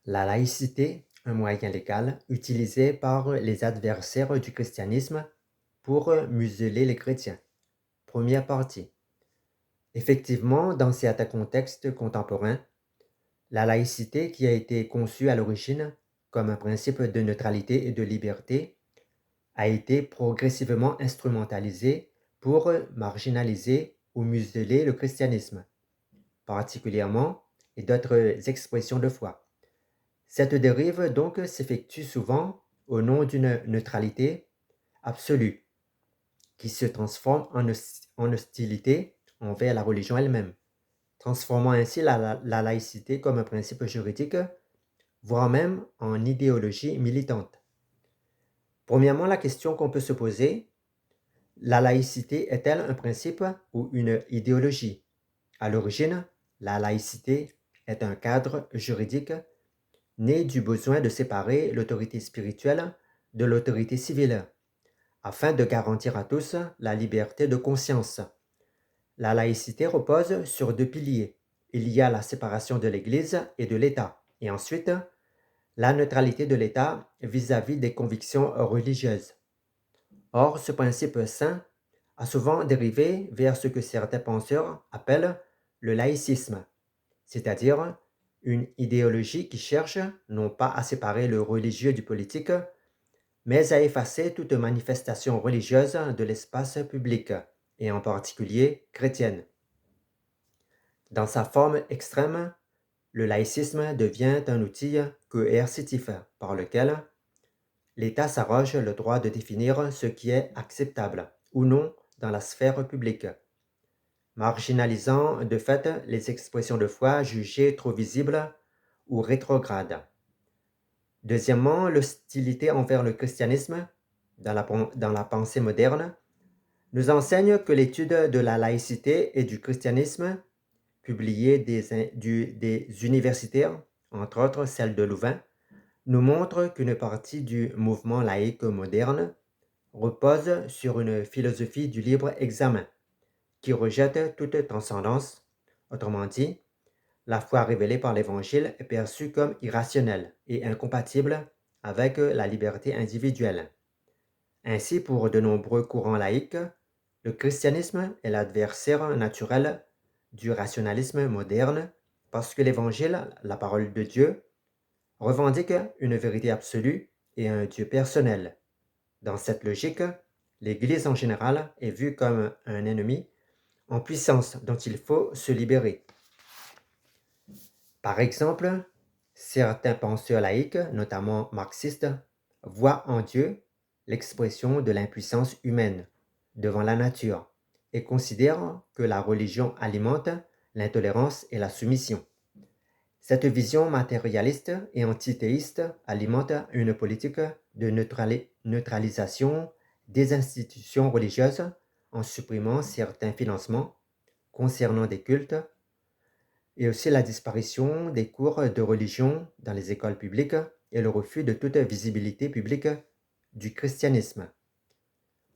La laïcité, un moyen légal utilisé par les adversaires du christianisme pour museler les chrétiens. Première partie. Effectivement, dans certains contextes contemporains, la laïcité qui a été conçue à l'origine comme un principe de neutralité et de liberté a été progressivement instrumentalisée pour marginaliser ou museler le christianisme, particulièrement, et d'autres expressions de foi. Cette dérive donc s'effectue souvent au nom d'une neutralité absolue qui se transforme en hostilité envers la religion elle-même, transformant ainsi la laïcité comme un principe juridique, voire même en idéologie militante. Premièrement, la question qu'on peut se poser, la laïcité est-elle un principe ou une idéologie? À l'origine, la laïcité est un cadre juridique né du besoin de séparer l'autorité spirituelle de l'autorité civile, afin de garantir à tous la liberté de conscience. La laïcité repose sur deux piliers. Il y a la séparation de l'Église et de l'État, et ensuite la neutralité de l'État vis-à-vis des convictions religieuses. Or, ce principe saint a souvent dérivé vers ce que certains penseurs appellent le laïcisme, c'est-à-dire une idéologie qui cherche non pas à séparer le religieux du politique, mais à effacer toute manifestation religieuse de l'espace public, et en particulier chrétienne. Dans sa forme extrême, le laïcisme devient un outil coercitif par lequel l'État s'arroge le droit de définir ce qui est acceptable ou non dans la sphère publique, marginalisant de fait les expressions de foi jugées trop visibles ou rétrogrades. Deuxièmement, l'hostilité envers le christianisme dans la pensée moderne nous enseigne que l'étude de la laïcité et du christianisme, publiée des universitaires, entre autres celle de Louvain, nous montre qu'une partie du mouvement laïque moderne repose sur une philosophie du libre examen qui rejette toute transcendance. Autrement dit, la foi révélée par l'Évangile est perçue comme irrationnelle et incompatible avec la liberté individuelle. Ainsi, pour de nombreux courants laïques, le christianisme est l'adversaire naturel du rationalisme moderne parce que l'Évangile, la parole de Dieu, revendique une vérité absolue et un Dieu personnel. Dans cette logique, l'Église en général est vue comme un ennemi en puissance dont il faut se libérer. Par exemple, certains penseurs laïques, notamment marxistes, voient en Dieu l'expression de l'impuissance humaine devant la nature et considèrent que la religion alimente l'intolérance et la soumission. Cette vision matérialiste et antithéiste alimente une politique de neutralisation des institutions religieuses en supprimant certains financements concernant des cultes et aussi la disparition des cours de religion dans les écoles publiques et le refus de toute visibilité publique du christianisme.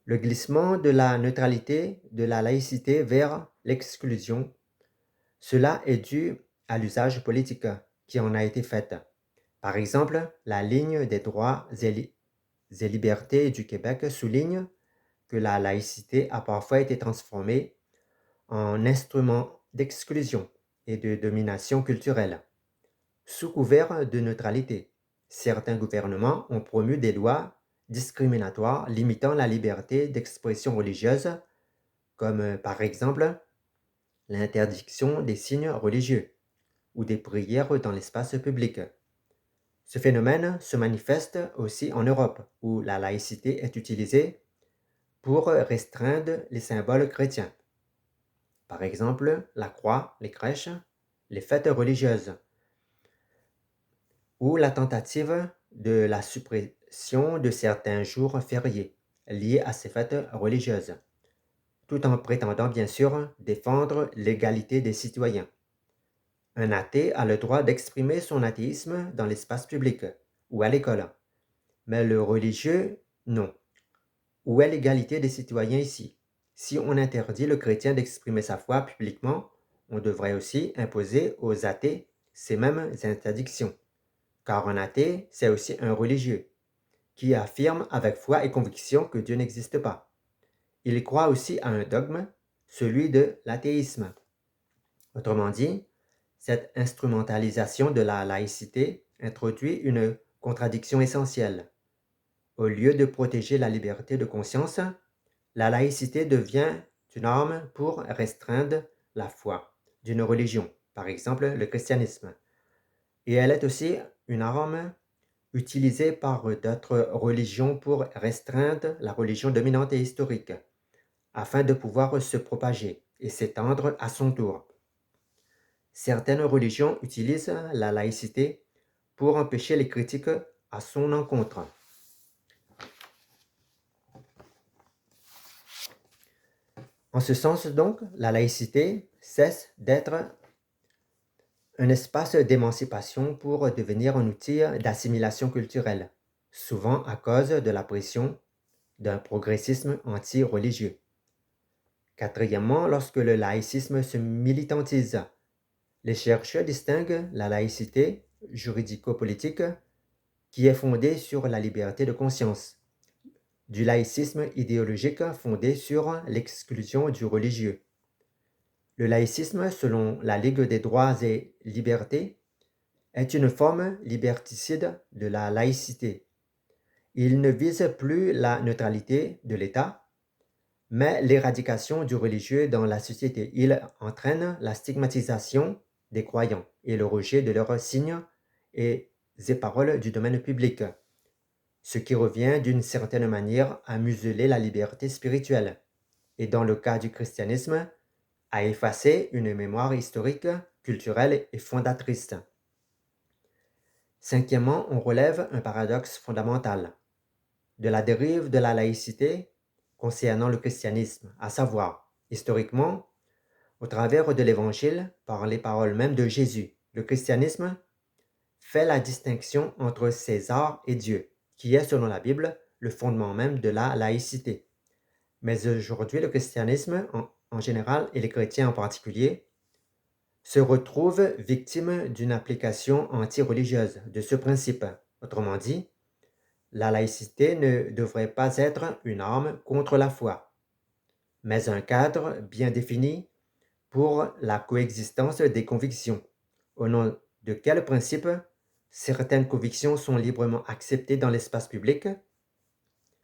Le glissement de la neutralité de la laïcité vers l'exclusion, cela est dû à l'usage politique qui en a été fait. Par exemple, la ligne des droits et libertés du Québec souligne que la laïcité a parfois été transformée en instrument d'exclusion et de domination culturelle. Sous couvert de neutralité, certains gouvernements ont promu des lois discriminatoires limitant la liberté d'expression religieuse, comme par exemple l'interdiction des signes religieux ou des prières dans l'espace public. Ce phénomène se manifeste aussi en Europe, où la laïcité est utilisée pour restreindre les symboles chrétiens. Par exemple, la croix, les crèches, les fêtes religieuses, ou la tentative de la suppression de certains jours fériés liés à ces fêtes religieuses, tout en prétendant bien sûr défendre l'égalité des citoyens. Un athée a le droit d'exprimer son athéisme dans l'espace public ou à l'école, mais le religieux, non. Où est l'égalité des citoyens ici? Si on interdit le chrétien d'exprimer sa foi publiquement, on devrait aussi imposer aux athées ces mêmes interdictions. car un athée, c'est aussi un religieux, qui affirme avec foi et conviction que Dieu n'existe pas. Il croit aussi à un dogme, celui de l'athéisme. Autrement dit, cette instrumentalisation de la laïcité introduit une contradiction essentielle. Au lieu de protéger la liberté de conscience, la laïcité devient une arme pour restreindre la foi d'une religion, par exemple le christianisme. Et elle est aussi une arme utilisée par d'autres religions pour restreindre la religion dominante et historique, afin de pouvoir se propager et s'étendre à son tour. Certaines religions utilisent la laïcité pour empêcher les critiques à son encontre. En ce sens donc, la laïcité cesse d'être un espace d'émancipation pour devenir un outil d'assimilation culturelle, souvent à cause de la pression d'un progressisme anti-religieux. Quatrièmement, lorsque le laïcisme se militantise, les chercheurs distinguent la laïcité juridico-politique qui est fondée sur la liberté de conscience, du laïcisme idéologique fondé sur l'exclusion du religieux. Le laïcisme, selon la Ligue des droits et libertés, est une forme liberticide de la laïcité. Il ne vise plus la neutralité de l'État, mais l'éradication du religieux dans la société. Il entraîne la stigmatisation des croyants et le rejet de leurs signes et paroles du domaine public, ce qui revient d'une certaine manière à museler la liberté spirituelle, et dans le cas du christianisme, à effacer une mémoire historique, culturelle et fondatrice. Cinquièmement, on relève un paradoxe fondamental de la dérive de la laïcité concernant le christianisme, à savoir, historiquement, au travers de l'Évangile, par les paroles même de Jésus, le christianisme fait la distinction entre César et Dieu, qui est, selon la Bible, le fondement même de la laïcité. Mais aujourd'hui, le christianisme en général, et les chrétiens en particulier, se retrouvent victimes d'une application anti-religieuse de ce principe. Autrement dit, la laïcité ne devrait pas être une arme contre la foi, mais un cadre bien défini pour la coexistence des convictions, au nom de quel principe certaines convictions sont librement acceptées dans l'espace public,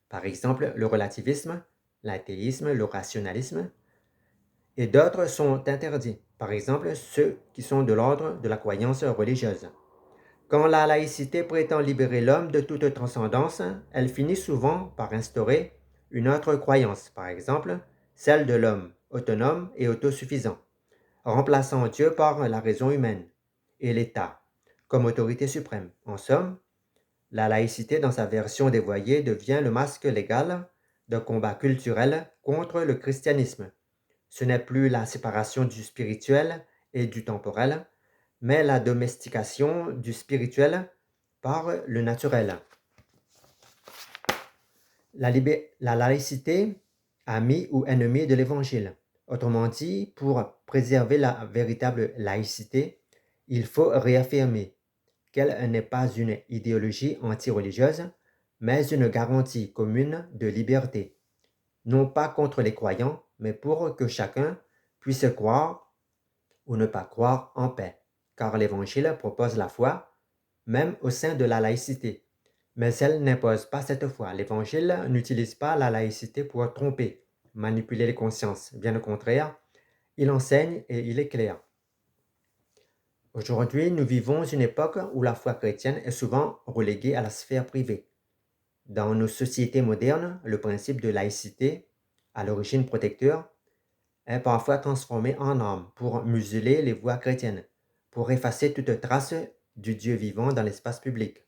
par exemple le relativisme, l'athéisme, le rationalisme, et d'autres sont interdits, par exemple ceux qui sont de l'ordre de la croyance religieuse. Quand la laïcité prétend libérer l'homme de toute transcendance, elle finit souvent par instaurer une autre croyance, par exemple celle de l'homme autonome et autosuffisant, remplaçant Dieu par la raison humaine et l'État comme autorité suprême. En somme, la laïcité dans sa version dévoyée devient le masque légal d'un combat culturel contre le christianisme. Ce n'est plus la séparation du spirituel et du temporel, mais la domestication du spirituel par le naturel. La laïcité, ami ou ennemi de l'Évangile. Autrement dit, pour préserver la véritable laïcité, il faut réaffirmer qu'elle n'est pas une idéologie anti-religieuse, mais une garantie commune de liberté, non pas contre les croyants, mais pour que chacun puisse croire ou ne pas croire en paix, car l'Évangile propose la foi, même au sein de la laïcité. Mais elle n'impose pas cette foi. L'Évangile n'utilise pas la laïcité pour tromper, manipuler les consciences. Bien au contraire, il enseigne et il éclaire. Aujourd'hui, nous vivons une époque où la foi chrétienne est souvent reléguée à la sphère privée. Dans nos sociétés modernes, le principe de laïcité, à l'origine protecteur, est parfois transformé en arme pour museler les voix chrétiennes, pour effacer toute trace du Dieu vivant dans l'espace public.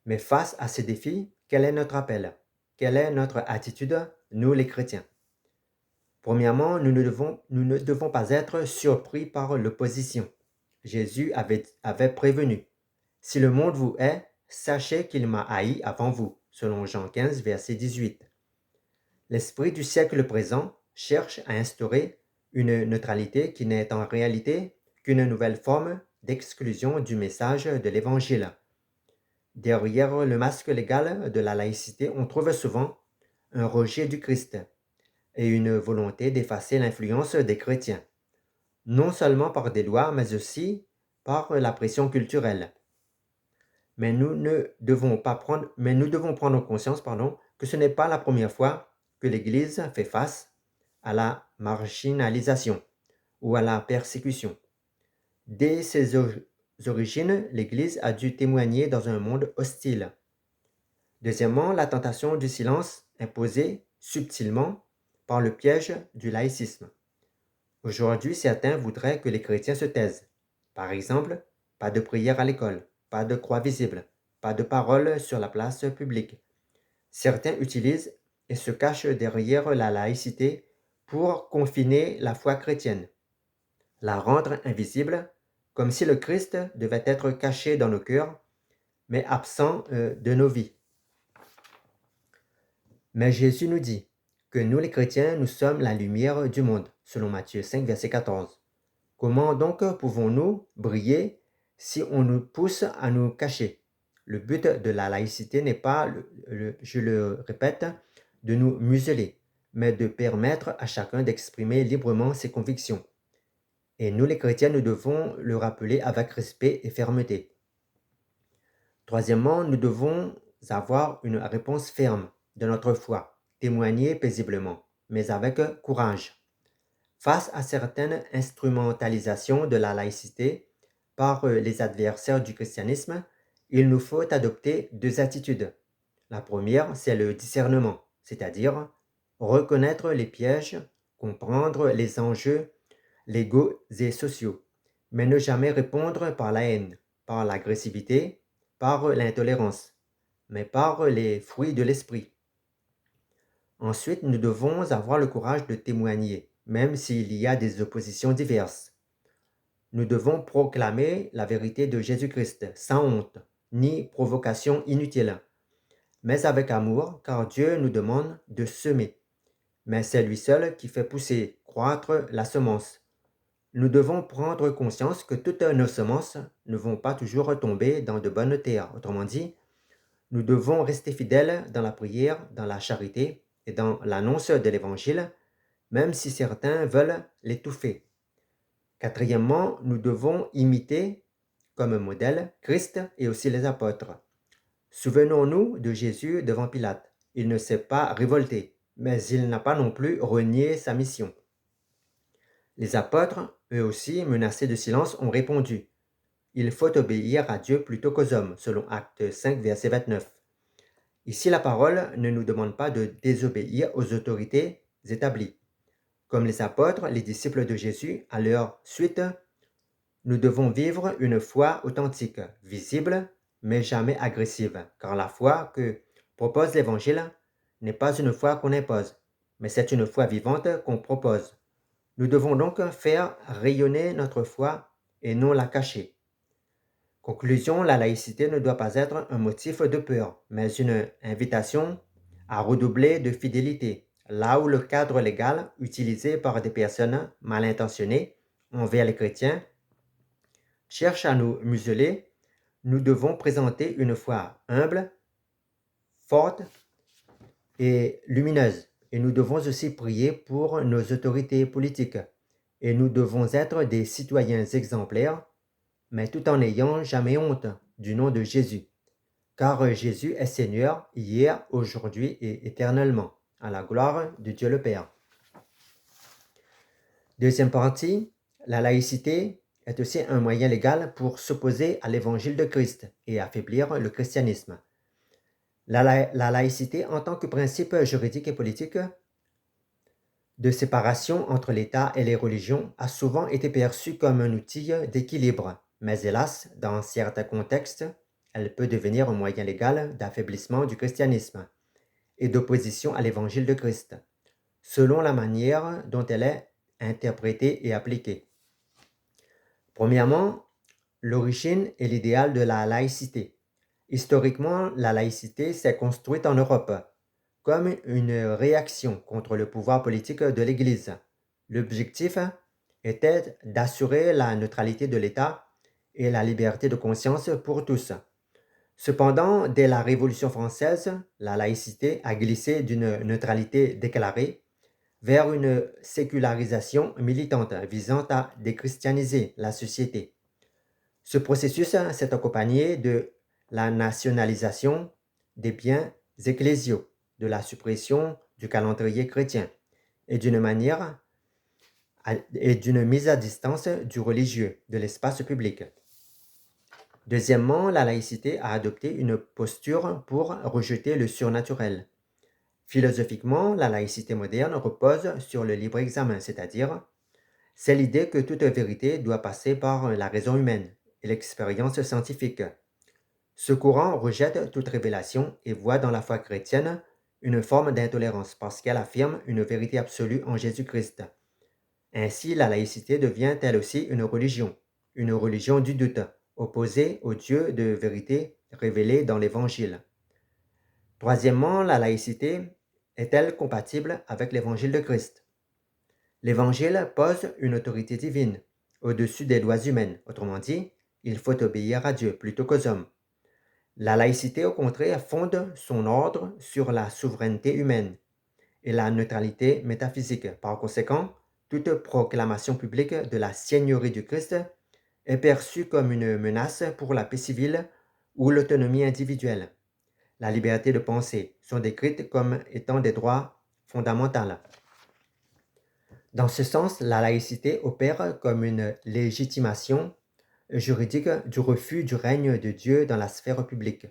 Mais face à ces défis, quel est notre appel? Quelle est notre attitude, nous les chrétiens? Premièrement, nous ne devons pas être surpris par l'opposition. Jésus avait prévenu, « Si le monde vous hait, sachez qu'il m'a haï avant vous », selon Jean 15, verset 18. L'esprit du siècle présent cherche à instaurer une neutralité qui n'est en réalité qu'une nouvelle forme d'exclusion du message de l'Évangile. Derrière le masque légal de la laïcité, on trouve souvent un rejet du Christ et une volonté d'effacer l'influence des chrétiens, non seulement par des lois, mais aussi par la pression culturelle. Mais nous devons prendre conscience, que ce n'est pas la première fois que l'Église fait face à la marginalisation ou à la persécution. Dès ses origines, l'Église a dû témoigner dans un monde hostile. Deuxièmement, la tentation du silence imposée subtilement par le piège du laïcisme. Aujourd'hui, certains voudraient que les chrétiens se taisent. Par exemple, pas de prière à l'école, pas de croix visible, pas de parole sur la place publique. Certains utilisent et se cachent derrière la laïcité pour confiner la foi chrétienne, la rendre invisible, comme si le Christ devait être caché dans nos cœurs, mais absent de nos vies. Mais Jésus nous dit que nous les chrétiens, nous sommes la lumière du monde, selon Matthieu 5, verset 14. Comment donc pouvons-nous briller si on nous pousse à nous cacher? Le but de la laïcité n'est pas, je le répète, de nous museler, mais de permettre à chacun d'exprimer librement ses convictions. Et nous les chrétiens, nous devons le rappeler avec respect et fermeté. Troisièmement, nous devons avoir une réponse ferme de notre foi, témoigner paisiblement, mais avec courage. Face à certaines instrumentalisations de la laïcité par les adversaires du christianisme, il nous faut adopter deux attitudes. La première, c'est le discernement, c'est-à-dire reconnaître les pièges, comprendre les enjeux légaux et sociaux, mais ne jamais répondre par la haine, par l'agressivité, par l'intolérance, mais par les fruits de l'esprit. Ensuite, nous devons avoir le courage de témoigner, même s'il y a des oppositions diverses. Nous devons proclamer la vérité de Jésus-Christ sans honte, ni provocation inutile, mais avec amour, car Dieu nous demande de semer. Mais c'est lui seul qui fait pousser, croître la semence. Nous devons prendre conscience que toutes nos semences ne vont pas toujours retomber dans de bonnes terres. Autrement dit, nous devons rester fidèles dans la prière, dans la charité et dans l'annonce de l'Évangile, même si certains veulent l'étouffer. Quatrièmement, nous devons imiter comme modèle Christ et aussi les apôtres. Souvenons-nous de Jésus devant Pilate. Il ne s'est pas révolté, mais il n'a pas non plus renié sa mission. Les apôtres, eux aussi, menacés de silence, ont répondu: il faut obéir à Dieu plutôt qu'aux hommes, selon Actes 5, verset 29. Ici, la parole ne nous demande pas de désobéir aux autorités établies. Comme les apôtres, les disciples de Jésus, à leur suite, nous devons vivre une foi authentique, visible, mais jamais agressive, car la foi que propose l'Évangile n'est pas une foi qu'on impose, mais c'est une foi vivante qu'on propose. Nous devons donc faire rayonner notre foi et non la cacher. Conclusion, la laïcité ne doit pas être un motif de peur, mais une invitation à redoubler de fidélité, là où le cadre légal utilisé par des personnes mal intentionnées envers les chrétiens cherche à nous museler. Nous devons présenter une foi humble, forte et lumineuse. Et nous devons aussi prier pour nos autorités politiques. Et nous devons être des citoyens exemplaires, mais tout en n'ayant jamais honte du nom de Jésus. Car Jésus est Seigneur hier, aujourd'hui et éternellement, à la gloire de Dieu le Père. Deuxième partie, la laïcité est aussi un moyen légal pour s'opposer à l'évangile de Christ et affaiblir le christianisme. La laïcité en tant que principe juridique et politique de séparation entre l'État et les religions a souvent été perçue comme un outil d'équilibre, mais hélas, dans certains contextes, elle peut devenir un moyen légal d'affaiblissement du christianisme et d'opposition à l'évangile de Christ, selon la manière dont elle est interprétée et appliquée. Premièrement, l'origine et l'idéal de la laïcité. Historiquement, la laïcité s'est construite en Europe comme une réaction contre le pouvoir politique de l'Église. L'objectif était d'assurer la neutralité de l'État et la liberté de conscience pour tous. Cependant, dès la Révolution française, la laïcité a glissé d'une neutralité déclarée vers une sécularisation militante visant à déchristianiser la société. Ce processus s'est accompagné de la nationalisation des biens ecclésiaux, de la suppression du calendrier chrétien et d'une mise à distance du religieux de l'espace public. Deuxièmement, la laïcité a adopté une posture pour rejeter le surnaturel. Philosophiquement, la laïcité moderne repose sur le libre examen, c'est l'idée que toute vérité doit passer par la raison humaine et l'expérience scientifique. Ce courant rejette toute révélation et voit dans la foi chrétienne une forme d'intolérance parce qu'elle affirme une vérité absolue en Jésus-Christ. Ainsi, la laïcité devient elle aussi une religion du doute, opposée au Dieu de vérité révélé dans l'Évangile. Troisièmement, la laïcité est-elle compatible avec l'Évangile de Christ? L'Évangile pose une autorité divine au-dessus des lois humaines. Autrement dit, il faut obéir à Dieu plutôt qu'aux hommes. La laïcité, au contraire, fonde son ordre sur la souveraineté humaine et la neutralité métaphysique. Par conséquent, toute proclamation publique de la seigneurie du Christ est perçue comme une menace pour la paix civile ou l'autonomie individuelle. La liberté de penser sont décrites comme étant des droits fondamentaux. Dans ce sens, la laïcité opère comme une légitimation juridique du refus du règne de Dieu dans la sphère publique.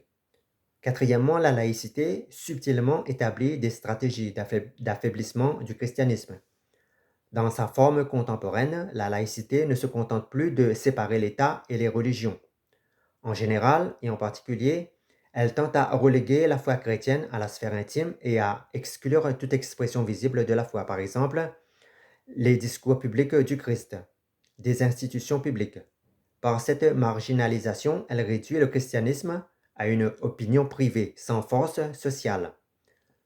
Quatrièmement, la laïcité subtilement établit des stratégies d'affaiblissement du christianisme. Dans sa forme contemporaine, la laïcité ne se contente plus de séparer l'État et les religions. En général, et en particulier, elle tente à reléguer la foi chrétienne à la sphère intime et à exclure toute expression visible de la foi. Par exemple, les discours publics du Christ, des institutions publiques. Par cette marginalisation, elle réduit le christianisme à une opinion privée, sans force sociale.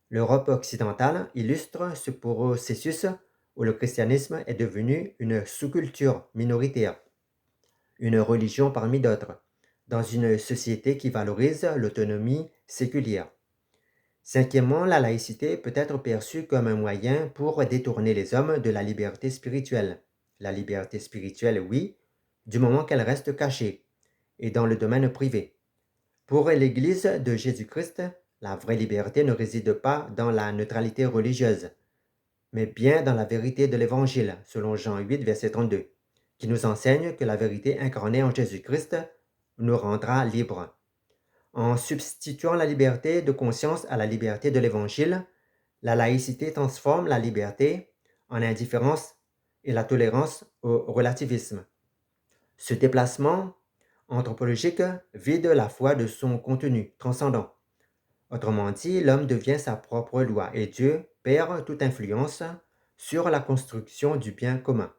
L'Europe occidentale illustre ce processus où le christianisme est devenu une sous-culture minoritaire, une religion parmi d'autres, dans une société qui valorise l'autonomie séculière. Cinquièmement, la laïcité peut être perçue comme un moyen pour détourner les hommes de la liberté spirituelle. La liberté spirituelle, oui, du moment qu'elle reste cachée et dans le domaine privé. Pour l'Église de Jésus-Christ, la vraie liberté ne réside pas dans la neutralité religieuse, mais bien dans la vérité de l'Évangile, selon Jean 8, verset 32, qui nous enseigne que la vérité incarnée en Jésus-Christ nous rendra libres. En substituant la liberté de conscience à la liberté de l'Évangile, la laïcité transforme la liberté en indifférence et la tolérance au relativisme. Ce déplacement anthropologique vide la foi de son contenu transcendant. Autrement dit, l'homme devient sa propre loi et Dieu perd toute influence sur la construction du bien commun.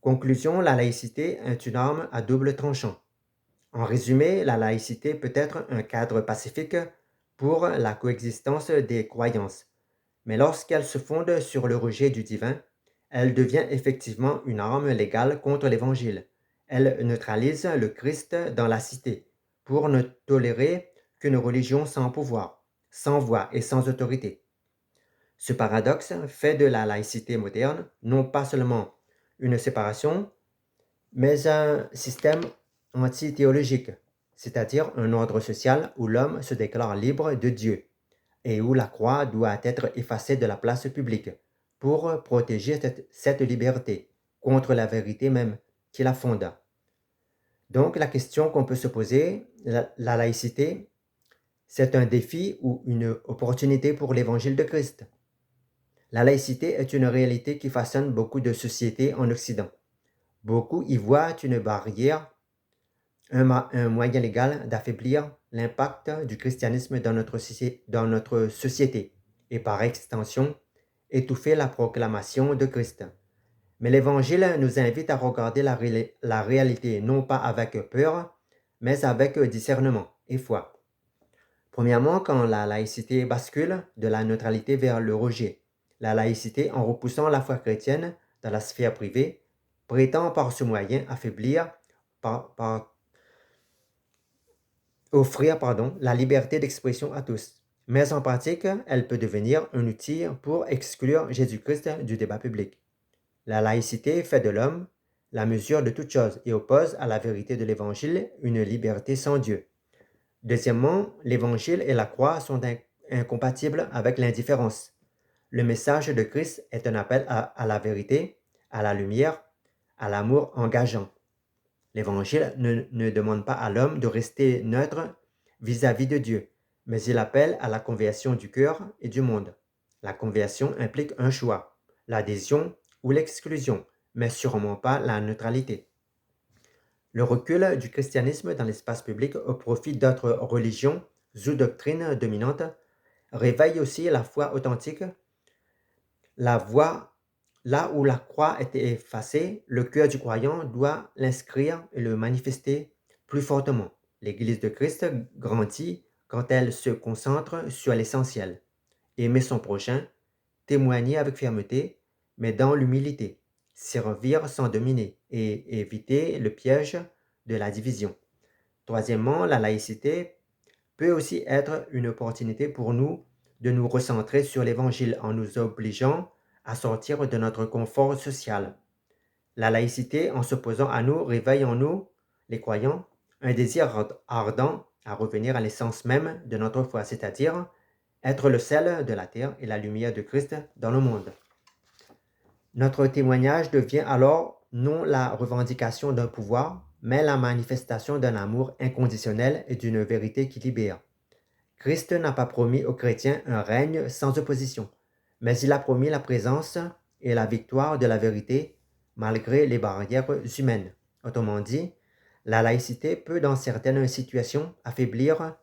Conclusion, la laïcité est une arme à double tranchant. En résumé, la laïcité peut être un cadre pacifique pour la coexistence des croyances, mais lorsqu'elle se fonde sur le rejet du divin, elle devient effectivement une arme légale contre l'Évangile. Elle neutralise le Christ dans la cité pour ne tolérer qu'une religion sans pouvoir, sans voix et sans autorité. Ce paradoxe fait de la laïcité moderne non pas seulement une séparation, mais un système anti-théologique, c'est-à-dire un ordre social où l'homme se déclare libre de Dieu et où la croix doit être effacée de la place publique pour protéger cette liberté contre la vérité même qui la fonda. Donc la question qu'on peut se poser, la laïcité, c'est un défi ou une opportunité pour l'évangile de Christ. La laïcité est une réalité qui façonne beaucoup de sociétés en Occident. Beaucoup y voient une barrière, un moyen légal d'affaiblir l'impact du christianisme dans notre société et par extension, étouffer la proclamation de Christ. Mais l'Évangile nous invite à regarder la réalité non pas avec peur, mais avec discernement et foi. Premièrement, quand la laïcité bascule de la neutralité vers le rejet, la laïcité, en repoussant la foi chrétienne dans la sphère privée, prétend par ce moyen affaiblir, par la liberté d'expression à tous. Mais en pratique, elle peut devenir un outil pour exclure Jésus-Christ du débat public. La laïcité fait de l'homme la mesure de toute chose et oppose à la vérité de l'Évangile une liberté sans Dieu. Deuxièmement, l'Évangile et la croix sont incompatibles avec l'indifférence. Le message de Christ est un appel à la vérité, à la lumière, à l'amour engageant. L'Évangile ne demande pas à l'homme de rester neutre vis-à-vis de Dieu, mais il appelle à la conversion du cœur et du monde. La conversion implique un choix, l'adhésion ou l'exclusion, mais sûrement pas la neutralité. Le recul du christianisme dans l'espace public au profit d'autres religions ou doctrines dominantes réveille aussi la foi authentique. La voie, là où la croix était effacée, le cœur du croyant doit l'inscrire et le manifester plus fortement. L'Église de Christ grandit quand elle se concentre sur l'essentiel. Aimer son prochain, témoigner avec fermeté, mais dans l'humilité, servir sans dominer et éviter le piège de la division. Troisièmement, la laïcité peut aussi être une opportunité pour nous de nous recentrer sur l'Évangile en nous obligeant à sortir de notre confort social. La laïcité, en s'opposant à nous, réveille en nous, les croyants, un désir ardent à revenir à l'essence même de notre foi, c'est-à-dire être le sel de la terre et la lumière de Christ dans le monde. Notre témoignage devient alors non la revendication d'un pouvoir, mais la manifestation d'un amour inconditionnel et d'une vérité qui libère. Christ n'a pas promis aux chrétiens un règne sans opposition, mais il a promis la présence et la victoire de la vérité malgré les barrières humaines. Autrement dit, la laïcité peut dans certaines situations affaiblir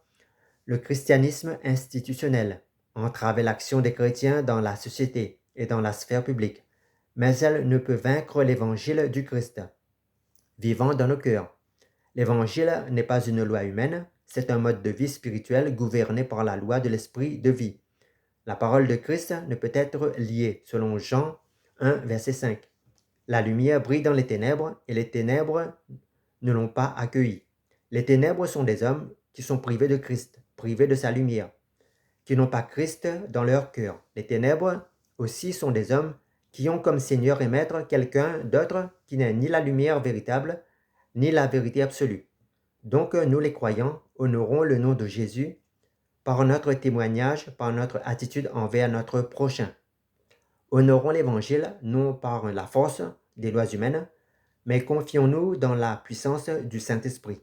le christianisme institutionnel, entraver l'action des chrétiens dans la société et dans la sphère publique, mais elle ne peut vaincre l'évangile du Christ, vivant dans nos cœurs. L'évangile n'est pas une loi humaine, c'est un mode de vie spirituel gouverné par la loi de l'esprit de vie. La parole de Christ ne peut être liée, selon Jean 1, verset 5. La lumière brille dans les ténèbres et les ténèbres ne l'ont pas accueillie. Les ténèbres sont des hommes qui sont privés de Christ, privés de sa lumière, qui n'ont pas Christ dans leur cœur. Les ténèbres aussi sont des hommes qui ont comme Seigneur et Maître quelqu'un d'autre qui n'est ni la lumière véritable, ni la vérité absolue. Donc nous les croyants honorons le nom de Jésus par notre témoignage, par notre attitude envers notre prochain. Honorons l'Évangile non par la force des lois humaines, mais confions-nous dans la puissance du Saint-Esprit.